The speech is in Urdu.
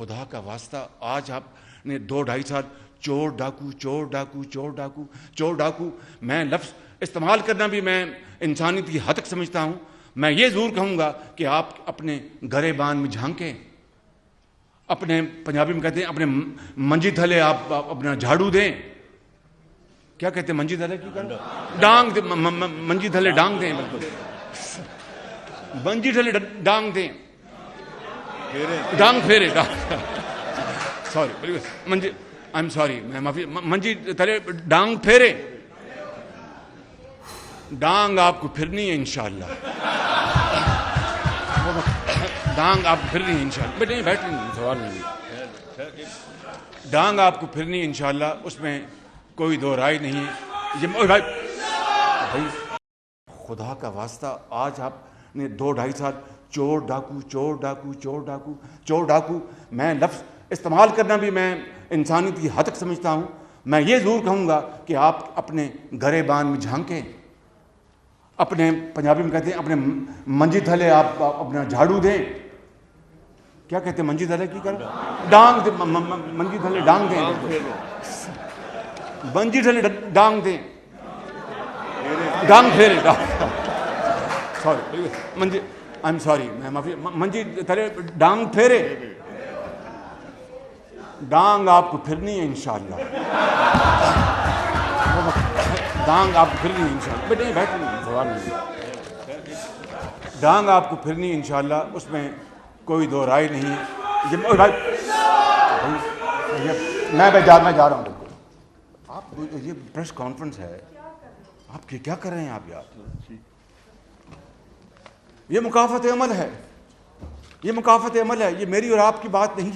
خدا کا واسطہ آج آپ نے 2-2.5 سال چور ڈاکو چور ڈاکو چور ڈاکو چور ڈاکو، میں لفظ استعمال کرنا بھی میں انسانیت کی حد تک سمجھتا ہوں. میں یہ ضرور کہوں گا کہ آپ اپنے گریبان میں جھانکیں، اپنے پنجابی میں کہتے ہیں اپنے منجی تھلے آپ اپنا جھاڑو دیں. کیا کہتے ہیں منجی تھلے کی ڈانگ دیں، منجی تھلے ڈانگ دیں، بالکل منجی تھلے ڈانگ دیں، ڈانگ پھیرے سوری منجی آئی ایم سوری میں معافی، منجی تھلے ڈانگ پھیرے، ڈانگ آپ کو پھرنی ہے انشاءاللہ، ڈانگ آپ کو پھرنی ہے انشاءاللہ. بیٹے بیٹھیں سوال نہیں، ڈانگ آپ کو پھرنی ہے انشاءاللہ، اس میں کوئی دو رائے نہیں ہے. بھائی خدا کا واسطہ آج آپ نے 2-2.5 سال چور ڈاکو چور ڈاکو چور ڈاکو چور ڈاکو، میں لفظ استعمال کرنا بھی میں انسانیت کی حد تک سمجھتا ہوں. میں یہ ضرور کہوں گا کہ آپ اپنے گریبان میں جھانکیں، اپنے پنجابی میں کہتے ہیں اپنے منجی تھلے آپ اپنا جھاڑو دیں. کیا کہتے ہیں منجی تھلے کی ڈانگ دیں، منجی تھلے ڈانگ دیں، منجی تھلے ڈانگ دیں، ڈانگ پھیرے سوری منجی آئی ایم سوری میں معافی، منجی تھلے ڈانگ پھیرے، ڈانگ آپ کو پھرنی ہے انشاءاللہ، ڈانگ آپ کو پھرنی ہے انشاءاللہ. بیٹے بیٹھیں سوال نہیں، ڈانگ آپ کو پھرنی ہے انشاءاللہ، اس میں کوئی دو رائے نہیں ہے. میں جا رہا ہوں. بالکل آپ یہ پریس کانفرنس ہے، آپ کیا کر رہے ہیں آپ یار؟ یہ مکافات عمل ہے، یہ مکافات عمل ہے، یہ میری اور آپ کی بات نہیں.